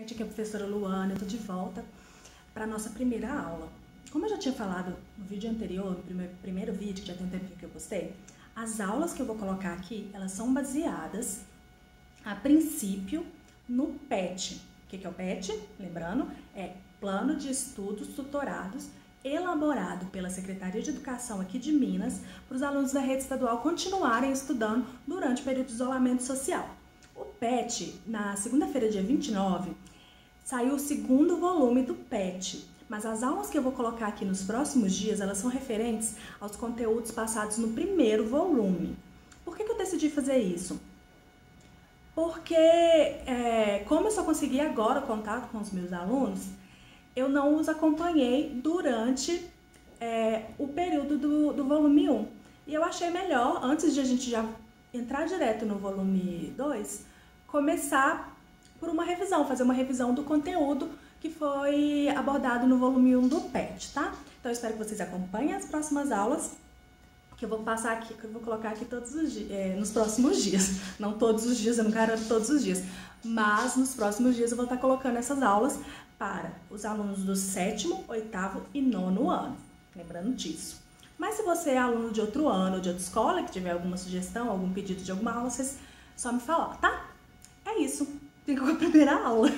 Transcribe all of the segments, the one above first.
Gente, aqui é a professora Luana, eu tô de volta para nossa primeira aula. Como eu já tinha falado no vídeo anterior, no primeiro vídeo, que já tem um tempinho que eu postei, as aulas que eu vou colocar aqui, elas são baseadas, a princípio, no PET. O que é o PET? Lembrando, é Plano de Estudos Tutorados, elaborado pela Secretaria de Educação aqui de Minas, para os alunos da rede estadual continuarem estudando durante o período de isolamento social. O PET, na segunda-feira, dia 29, saiu o segundo volume do PET, mas as aulas que eu vou colocar aqui nos próximos dias, elas são referentes aos conteúdos passados no primeiro volume. Por que eu decidi fazer isso? Porque, como eu só consegui agora o contato com os meus alunos, eu não os acompanhei durante o período do volume 1. E eu achei melhor, antes de a gente já entrar direto no volume 2, começar por uma revisão, fazer uma revisão do conteúdo que foi abordado no volume 1 do PET, tá? Então eu espero que vocês acompanhem as próximas aulas, que eu vou passar aqui, que eu vou colocar aqui todos os dias, nos próximos dias. Não todos os dias, eu não garanto todos os dias, mas nos próximos dias eu vou estar colocando essas aulas para os alunos do 7º, 8º e 9º ano, lembrando disso. Mas se você é aluno de outro ano, de outra escola, que tiver alguma sugestão, algum pedido de alguma aula, vocês só me falar, tá? É isso. Fica com a primeira aula.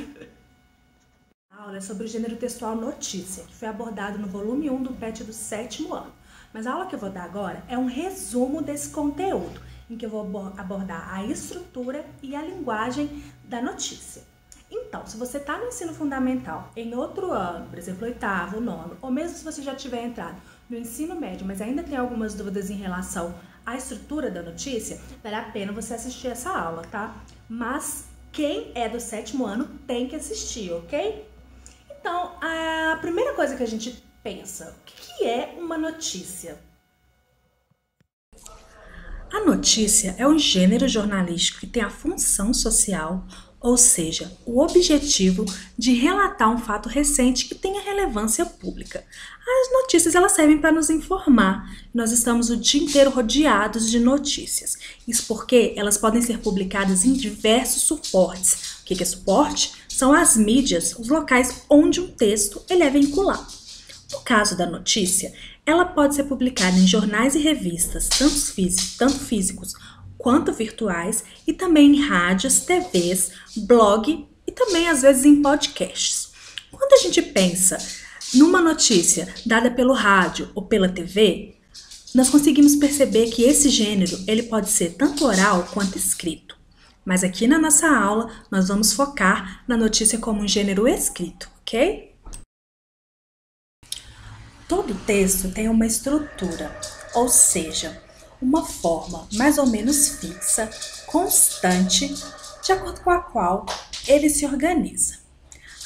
A aula é sobre o gênero textual notícia, que foi abordado no volume 1 do PET do 7º ano. Mas a aula que eu vou dar agora é um resumo desse conteúdo, em que eu vou abordar a estrutura e a linguagem da notícia. Então, se você está no ensino fundamental em outro ano, por exemplo, 8º, 9º, ou mesmo se você já tiver entrado no ensino médio, mas ainda tem algumas dúvidas em relação à estrutura da notícia, vale a pena você assistir essa aula, tá? Mas quem é do 7º ano tem que assistir, ok? Então, a primeira coisa que a gente pensa, o que é uma notícia? A notícia é um gênero jornalístico que tem a função social, ou seja, o objetivo de relatar um fato recente que tenha relevância pública. As notícias elas servem para nos informar. Nós estamos o dia inteiro rodeados de notícias. Isso porque elas podem ser publicadas em diversos suportes. O que é suporte? São as mídias, os locais onde um texto ele é vinculado. No caso da notícia, ela pode ser publicada em jornais e revistas, tanto físicos quanto virtuais, e também em rádios, TVs, blog e também às vezes em podcasts. Quando a gente pensa numa notícia dada pelo rádio ou pela TV, nós conseguimos perceber que esse gênero ele pode ser tanto oral quanto escrito. Mas aqui na nossa aula nós vamos focar na notícia como um gênero escrito, ok? Todo texto tem uma estrutura, ou seja, uma forma mais ou menos fixa, constante, de acordo com a qual ele se organiza.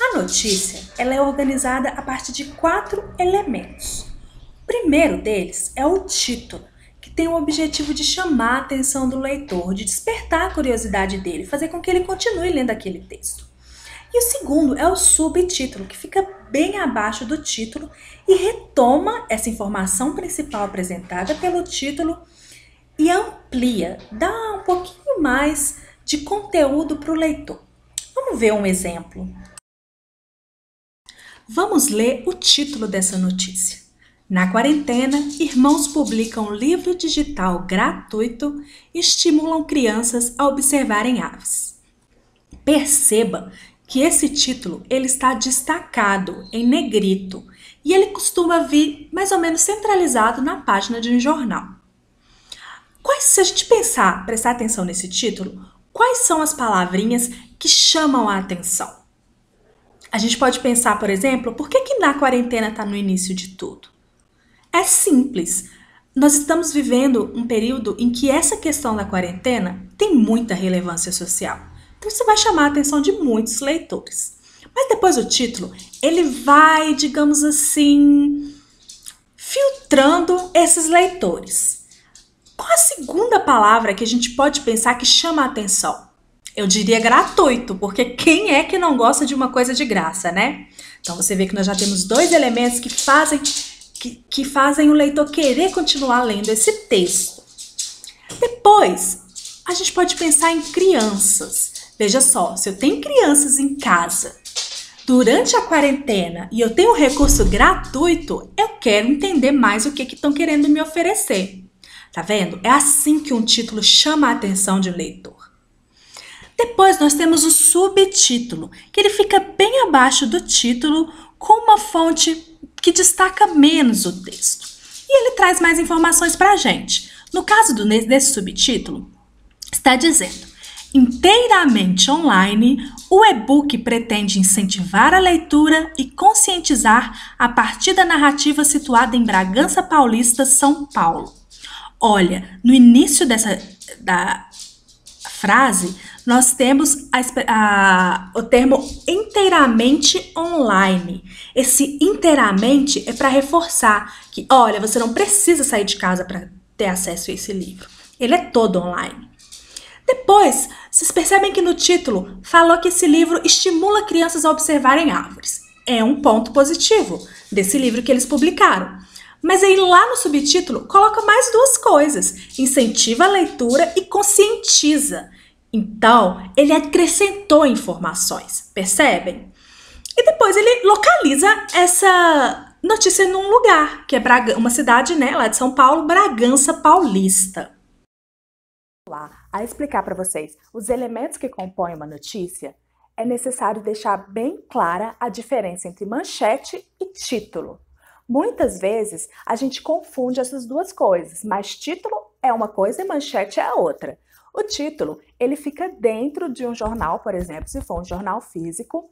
A notícia ela é organizada a partir de 4 elementos. O primeiro deles é o título, que tem o objetivo de chamar a atenção do leitor, de despertar a curiosidade dele, fazer com que ele continue lendo aquele texto. E o segundo é o subtítulo, que fica bem abaixo do título e retoma essa informação principal apresentada pelo título e amplia, dá um pouquinho mais de conteúdo para o leitor. Vamos ver um exemplo. Vamos ler o título dessa notícia. Na quarentena, irmãos publicam livro digital gratuito e estimulam crianças a observarem aves. Perceba que esse título ele está destacado em negrito e ele costuma vir mais ou menos centralizado na página de um jornal. Se a gente prestar atenção nesse título, quais são as palavrinhas que chamam a atenção? A gente pode pensar, por exemplo, por que na quarentena está no início de tudo? É simples. Nós estamos vivendo um período em que essa questão da quarentena tem muita relevância social. Então isso vai chamar a atenção de muitos leitores. Mas depois o título, ele vai, digamos assim, filtrando esses leitores. Qual a segunda palavra que a gente pode pensar que chama a atenção? Eu diria gratuito, porque quem é que não gosta de uma coisa de graça, né? Então você vê que nós já temos 2 elementos que fazem o leitor querer continuar lendo esse texto. Depois, a gente pode pensar em crianças. Veja só, se eu tenho crianças em casa Durante a quarentena e eu tenho um recurso gratuito, eu quero entender mais o que estão querendo me oferecer. Tá vendo? É assim que um título chama a atenção de um leitor. Depois nós temos o subtítulo, que ele fica bem abaixo do título, com uma fonte que destaca menos o texto. E ele traz mais informações para a gente. No caso desse subtítulo, está dizendo: inteiramente online, o e-book pretende incentivar a leitura e conscientizar a partir da narrativa situada em Bragança Paulista, São Paulo. Olha, no início da frase, nós temos o termo inteiramente online. Esse inteiramente é para reforçar que, olha, você não precisa sair de casa para ter acesso a esse livro. Ele é todo online. Depois, vocês percebem que no título falou que esse livro estimula crianças a observarem árvores. É um ponto positivo desse livro que eles publicaram. Mas aí lá no subtítulo coloca mais duas coisas: incentiva a leitura e conscientiza. Então, ele acrescentou informações, percebem? E depois ele localiza essa notícia num lugar, que é uma cidade, né, lá de São Paulo, Bragança Paulista. A explicar para vocês os elementos que compõem uma notícia, é necessário deixar bem clara a diferença entre manchete e título. Muitas vezes a gente confunde essas duas coisas, mas título é uma coisa e manchete é a outra. O título, ele fica dentro de um jornal, por exemplo, se for um jornal físico,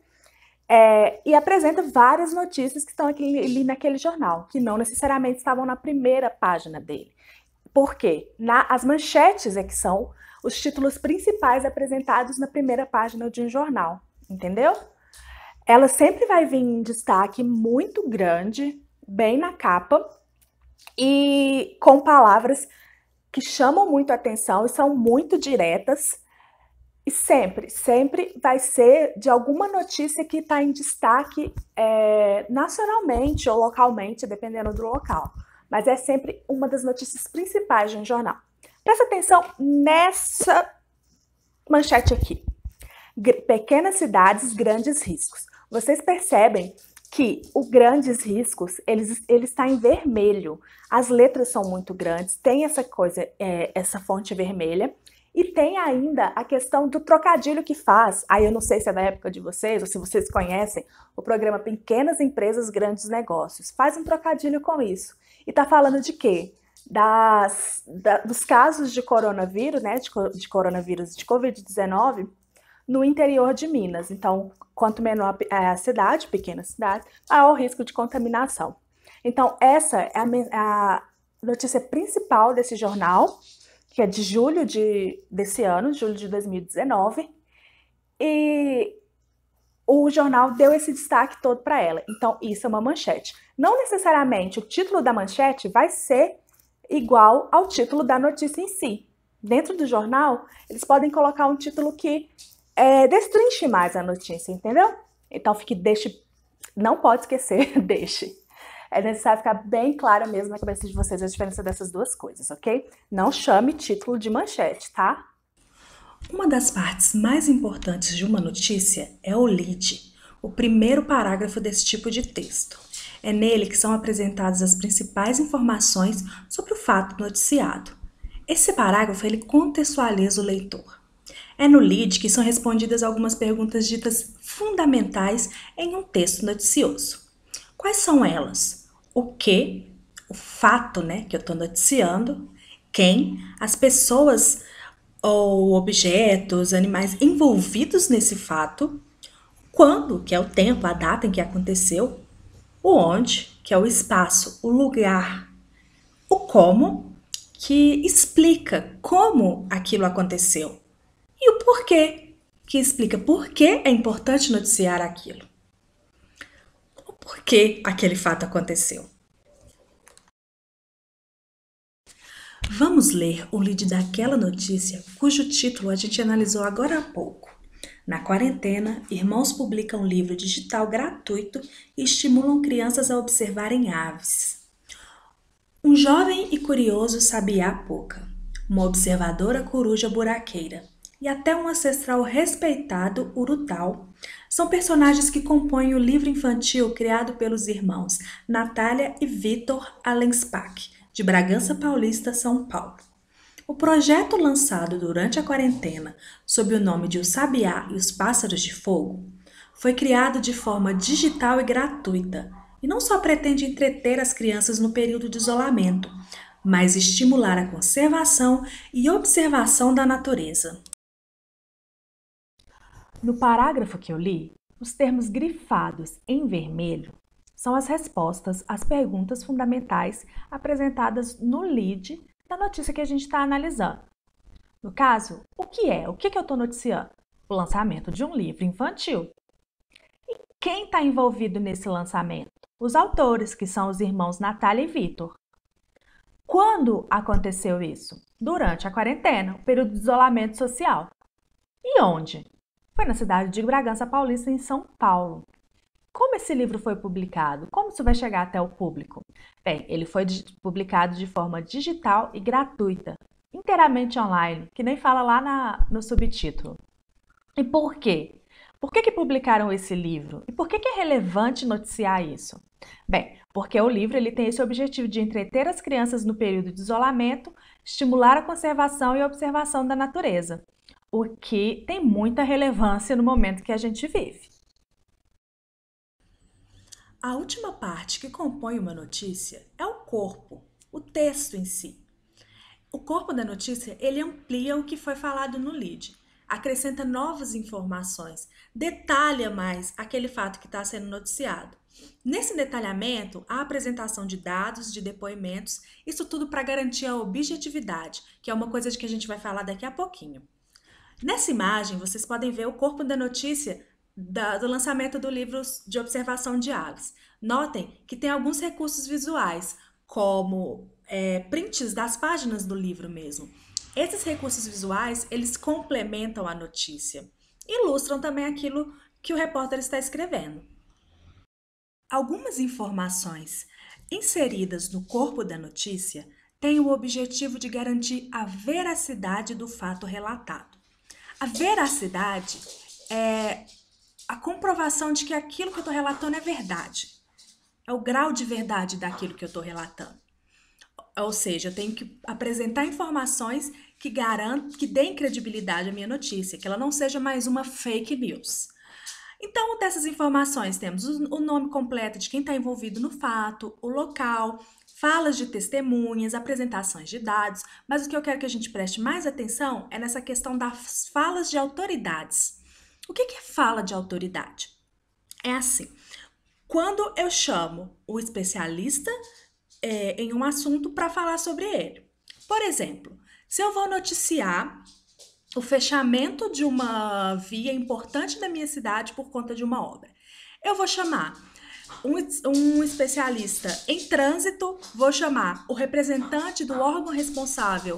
e apresenta várias notícias que estão ali naquele jornal, que não necessariamente estavam na primeira página dele. Por quê? As manchetes é que são os títulos principais apresentados na primeira página de um jornal, entendeu? Ela sempre vai vir em destaque muito grande, bem na capa, e com palavras que chamam muito a atenção e são muito diretas, e sempre vai ser de alguma notícia que está em destaque nacionalmente ou localmente, dependendo do local. Mas é sempre uma das notícias principais de um jornal. Presta atenção nessa manchete aqui. Pequenas cidades, grandes riscos. Vocês percebem que o grandes riscos, ele está em vermelho. As letras são muito grandes, tem essa coisa, essa fonte vermelha. E tem ainda a questão do trocadilho que faz. Aí eu não sei se é da época de vocês, ou se vocês conhecem o programa Pequenas Empresas, Grandes Negócios. Faz um trocadilho com isso. E tá falando de quê? Dos casos de coronavírus, né? De coronavírus de Covid-19 no interior de Minas. Então, quanto menor a cidade, pequena cidade, maior o risco de contaminação. Então, essa é a notícia principal desse jornal, que é de julho desse ano, julho de 2019, e o jornal deu esse destaque todo para ela. Então, isso é uma manchete. Não necessariamente o título da manchete vai ser igual ao título da notícia em si. Dentro do jornal, eles podem colocar um título que destrinche mais a notícia, entendeu? Então, não pode esquecer, deixe. É necessário ficar bem clara mesmo na cabeça de vocês a diferença dessas duas coisas, ok? Não chame título de manchete, tá? Uma das partes mais importantes de uma notícia é o lead, o primeiro parágrafo desse tipo de texto. É nele que são apresentadas as principais informações sobre o fato noticiado. Esse parágrafo ele contextualiza o leitor. É no lead que são respondidas algumas perguntas ditas fundamentais em um texto noticioso. Quais são elas? O que, o fato, né, que eu estou noticiando, quem, as pessoas ou objetos, animais envolvidos nesse fato, quando, que é o tempo, a data em que aconteceu, o onde, que é o espaço, o lugar, o como, que explica como aquilo aconteceu, e o porquê, que explica por que é importante noticiar aquilo. Por que aquele fato aconteceu? Vamos ler o lead daquela notícia cujo título a gente analisou agora há pouco. Na quarentena, irmãos publicam livro digital gratuito e estimulam crianças a observarem aves. Um jovem e curioso sabiá-poca, uma observadora coruja buraqueira, e até um ancestral respeitado, Urutau, são personagens que compõem o livro infantil criado pelos irmãos Natália e Vitor Allenspach, de Bragança Paulista, São Paulo. O projeto lançado durante a quarentena, sob o nome de O Sabiá e os Pássaros de Fogo, foi criado de forma digital e gratuita, e não só pretende entreter as crianças no período de isolamento, mas estimular a conservação e observação da natureza. No parágrafo que eu li, os termos grifados em vermelho são as respostas às perguntas fundamentais apresentadas no lead da notícia que a gente está analisando. No caso, o que é? O que eu estou noticiando? O lançamento de um livro infantil. E quem está envolvido nesse lançamento? Os autores, que são os irmãos Natália e Vitor. Quando aconteceu isso? Durante a quarentena, o período de isolamento social. E onde? Foi na cidade de Bragança Paulista, em São Paulo. Como esse livro foi publicado? Como isso vai chegar até o público? Bem, ele foi publicado de forma digital e gratuita, inteiramente online, que nem fala lá no subtítulo. E por quê? Por que publicaram esse livro? E por que é relevante noticiar isso? Bem, porque o livro ele tem esse objetivo de entreter as crianças no período de isolamento, estimular a conservação e a observação da natureza, o que tem muita relevância no momento que a gente vive. A última parte que compõe uma notícia é o corpo, o texto em si. O corpo da notícia, ele amplia o que foi falado no lead, acrescenta novas informações, detalha mais aquele fato que está sendo noticiado. Nesse detalhamento, há a apresentação de dados, de depoimentos, isso tudo para garantir a objetividade, que é uma coisa de que a gente vai falar daqui a pouquinho. Nessa imagem, vocês podem ver o corpo da notícia do lançamento do livro de observação de aves. Notem que tem alguns recursos visuais, como prints das páginas do livro mesmo. Esses recursos visuais, eles complementam a notícia, ilustram também aquilo que o repórter está escrevendo. Algumas informações inseridas no corpo da notícia têm o objetivo de garantir a veracidade do fato relatado. A veracidade é a comprovação de que aquilo que eu estou relatando é verdade. É o grau de verdade daquilo que eu estou relatando. Ou seja, eu tenho que apresentar informações que deem credibilidade à minha notícia, que ela não seja mais uma fake news. Então, dessas informações, temos o nome completo de quem está envolvido no fato, o local, falas de testemunhas, apresentações de dados, mas o que eu quero que a gente preste mais atenção é nessa questão das falas de autoridades. O que é fala de autoridade? É assim, quando eu chamo o especialista em um assunto para falar sobre ele. Por exemplo, se eu vou noticiar o fechamento de uma via importante da minha cidade por conta de uma obra, eu vou chamar um especialista em trânsito, vou chamar o representante do órgão responsável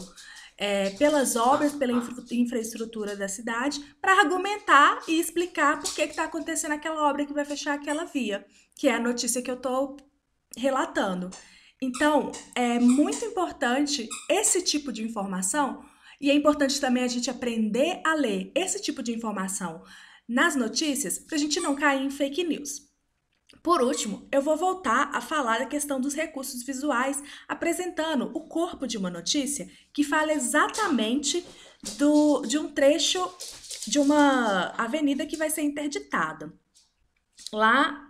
pelas obras, pela infraestrutura da cidade, para argumentar e explicar por que está acontecendo aquela obra que vai fechar aquela via, que é a notícia que eu estou relatando. Então, é muito importante esse tipo de informação, e é importante também a gente aprender a ler esse tipo de informação nas notícias para a gente não cair em fake news. Por último, eu vou voltar a falar da questão dos recursos visuais, apresentando o corpo de uma notícia que fala exatamente de um trecho de uma avenida que vai ser interditada, lá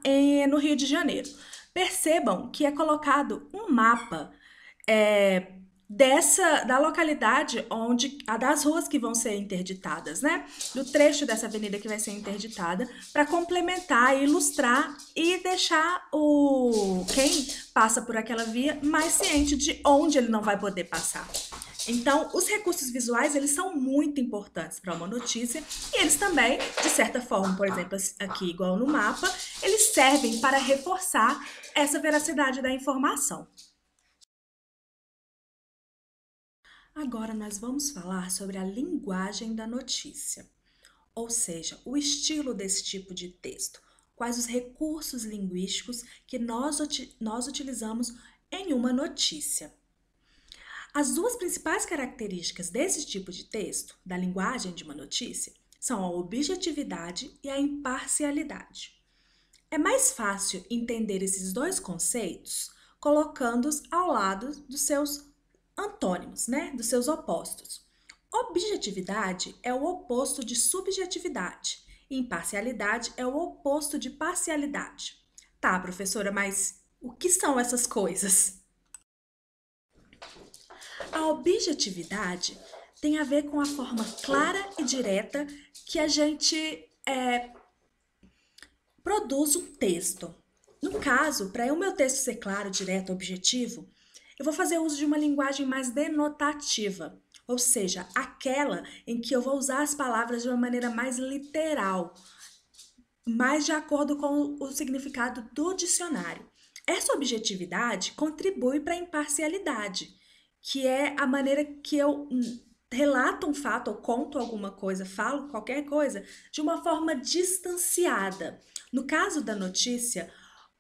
no Rio de Janeiro. Percebam que é colocado um mapa da localidade das ruas que vão ser interditadas, né? Do trecho dessa avenida que vai ser interditada, para complementar, ilustrar e deixar quem passa por aquela via mais ciente de onde ele não vai poder passar. Então, os recursos visuais, eles são muito importantes para uma notícia e eles também, de certa forma, por exemplo, aqui igual no mapa, eles servem para reforçar essa veracidade da informação. Agora nós vamos falar sobre a linguagem da notícia, ou seja, o estilo desse tipo de texto, quais os recursos linguísticos que nós utilizamos em uma notícia. As duas principais características desse tipo de texto, da linguagem de uma notícia, são a objetividade e a imparcialidade. É mais fácil entender esses dois conceitos colocando-os ao lado dos seus antônimos, né? Dos seus opostos. Objetividade é o oposto de subjetividade e imparcialidade é o oposto de parcialidade. Tá, professora, mas o que são essas coisas? A objetividade tem a ver com a forma clara e direta que a gente produz um texto. No caso, para o meu texto ser claro, direto, objetivo, eu vou fazer uso de uma linguagem mais denotativa, ou seja, aquela em que eu vou usar as palavras de uma maneira mais literal, mais de acordo com o significado do dicionário. Essa objetividade contribui para a imparcialidade, que é a maneira que eu relato um fato ou conto alguma coisa, falo qualquer coisa, de uma forma distanciada. No caso da notícia,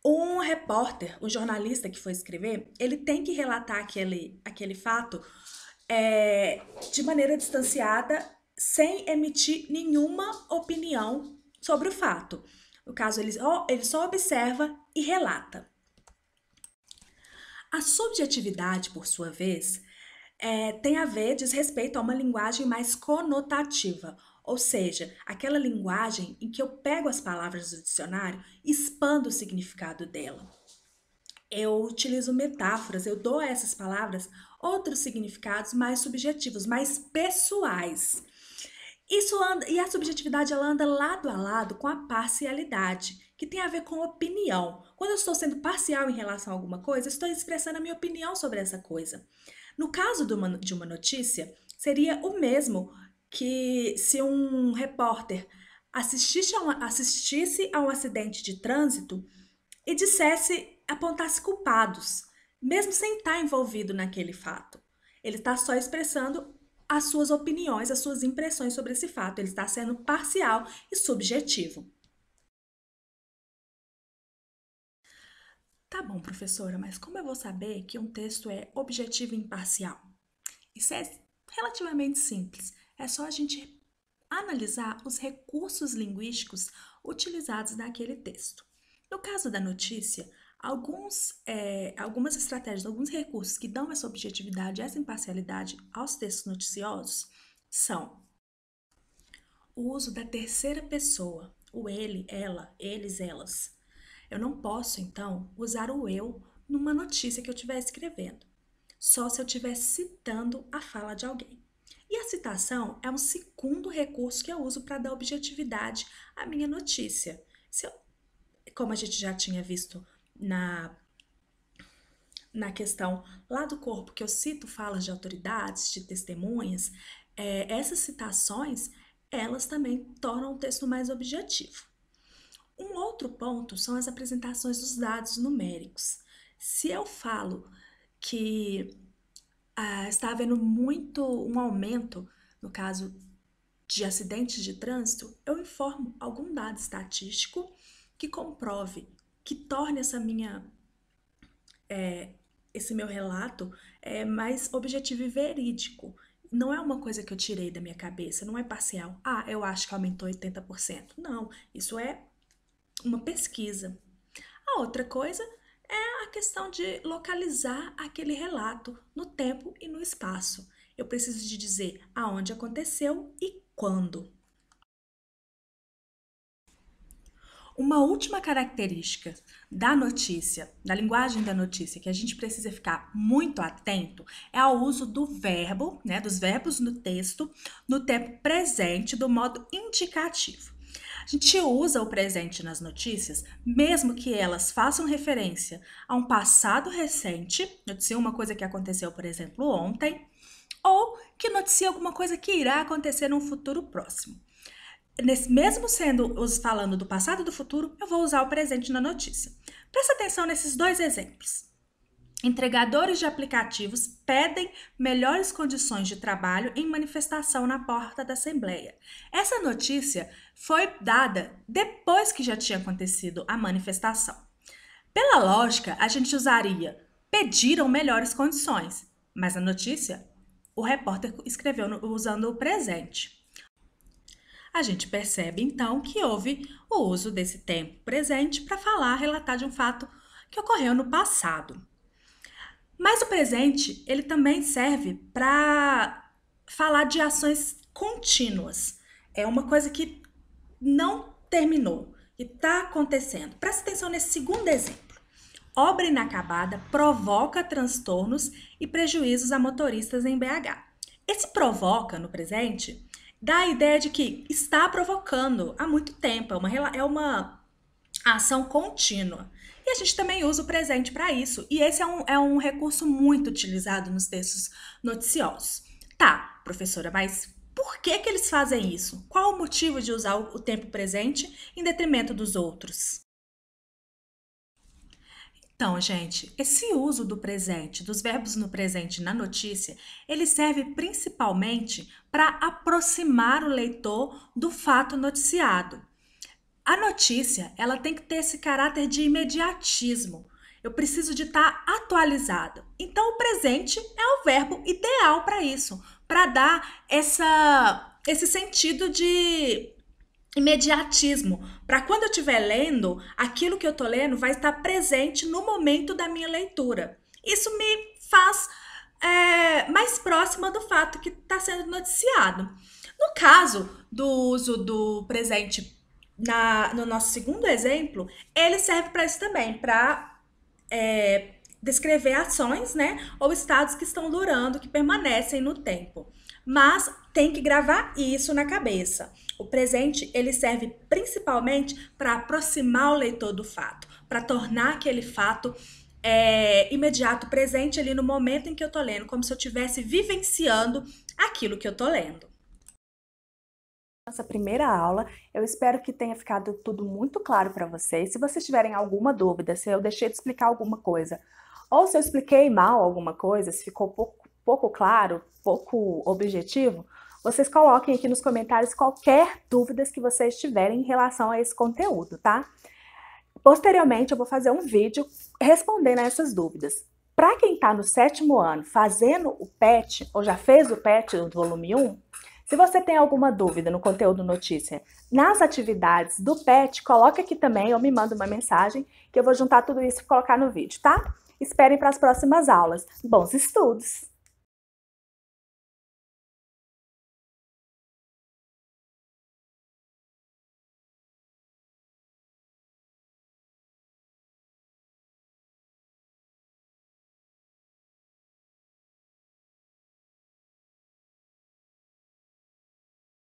um repórter, o jornalista que foi escrever, ele tem que relatar aquele fato de maneira distanciada, sem emitir nenhuma opinião sobre o fato. No caso, ele só observa e relata. A subjetividade, por sua vez, diz respeito a uma linguagem mais conotativa, ou seja, aquela linguagem em que eu pego as palavras do dicionário e expando o significado dela. Eu utilizo metáforas, eu dou a essas palavras outros significados mais subjetivos, mais pessoais. E a subjetividade ela anda lado a lado com a parcialidade, que tem a ver com opinião. Quando eu estou sendo parcial em relação a alguma coisa, eu estou expressando a minha opinião sobre essa coisa. No caso de uma notícia, seria o mesmo que se um repórter assistisse a um acidente de trânsito e apontasse culpados, mesmo sem estar envolvido naquele fato. Ele está só expressando as suas opiniões, as suas impressões sobre esse fato. Ele está sendo parcial e subjetivo. Tá bom, professora, mas como eu vou saber que um texto é objetivo e imparcial? Isso é relativamente simples. É só a gente analisar os recursos linguísticos utilizados naquele texto. No caso da notícia, algumas estratégias, alguns recursos que dão essa objetividade, essa imparcialidade aos textos noticiosos são o uso da terceira pessoa, o ele, ela, eles, elas. Eu não posso, então, usar o eu numa notícia que eu estiver escrevendo, só se eu estiver citando a fala de alguém. E a citação é um segundo recurso que eu uso para dar objetividade à minha notícia. Como a gente já tinha visto na questão lá do corpo, que eu cito falas de autoridades, de testemunhas, essas citações, elas também tornam o texto mais objetivo. Um outro ponto são as apresentações dos dados numéricos. Se eu falo que está havendo um aumento, no caso de acidentes de trânsito, eu informo algum dado estatístico que comprove, que torne esse meu relato mais objetivo e verídico. Não é uma coisa que eu tirei da minha cabeça, não é parcial. Eu acho que aumentou 80%. Não, isso é uma pesquisa. A outra coisa é a questão de localizar aquele relato no tempo e no espaço. Eu preciso de dizer aonde aconteceu e quando. Uma última característica da notícia, da linguagem da notícia, que a gente precisa ficar muito atento, é ao uso do verbo, né, dos verbos no texto, no tempo presente, do modo indicativo. A gente usa o presente nas notícias, mesmo que elas façam referência a um passado recente, noticia uma coisa que aconteceu, por exemplo, ontem, ou que noticia alguma coisa que irá acontecer num futuro próximo. Mesmo falando do passado e do futuro, eu vou usar o presente na notícia. Presta atenção nesses dois exemplos. Entregadores de aplicativos pedem melhores condições de trabalho em manifestação na porta da Assembleia. Essa notícia foi dada depois que já tinha acontecido a manifestação. Pela lógica, a gente usaria pediram melhores condições. mas na notícia o repórter escreveu usando o presente. A gente percebe então que houve o uso desse tempo presente para relatar de um fato que ocorreu no passado. Mas o presente, ele também serve para falar de ações contínuas. É uma coisa que não terminou e está acontecendo. Presta atenção nesse segundo exemplo. Obra inacabada provoca transtornos e prejuízos a motoristas em BH. Esse provoca, no presente, dá a ideia de que está provocando há muito tempo, é uma ação contínua. E a gente também usa o presente para isso. E esse é um recurso muito utilizado nos textos noticiosos. Tá, professora, mas por que eles fazem isso? Qual o motivo de usar o tempo presente em detrimento dos outros? Então, gente, esse uso do presente, dos verbos no presente na notícia, ele serve principalmente para aproximar o leitor do fato noticiado. A notícia, ela tem que ter esse caráter de imediatismo. Eu preciso de estar atualizado. Então, o presente é o verbo ideal para isso, para dar esse sentido de imediatismo. Para quando eu estiver lendo, aquilo que eu estou lendo vai estar presente no momento da minha leitura. Isso me faz mais próxima do fato que está sendo noticiado. No caso do uso do presente no nosso segundo exemplo, ele serve para isso também, para descrever ações, né, ou estados que estão durando, que permanecem no tempo. Mas tem que gravar isso na cabeça. O presente, ele serve principalmente para aproximar o leitor do fato, para tornar aquele fato imediato, presente ali no momento em que eu estou lendo, como se eu estivesse vivenciando aquilo que eu estou lendo. Nossa primeira aula, eu espero que tenha ficado tudo muito claro para vocês. Se vocês tiverem alguma dúvida, se eu deixei de explicar alguma coisa, ou se eu expliquei mal alguma coisa, se ficou pouco claro, pouco objetivo, vocês coloquem aqui nos comentários qualquer dúvidas que vocês tiverem em relação a esse conteúdo, tá? Posteriormente, eu vou fazer um vídeo respondendo a essas dúvidas. Para quem está no 7º ano fazendo o PET, ou já fez o PET do volume 1, se você tem alguma dúvida no conteúdo notícia, nas atividades do PET, coloca aqui também ou me manda uma mensagem que eu vou juntar tudo isso e colocar no vídeo, tá? Esperem para as próximas aulas. Bons estudos!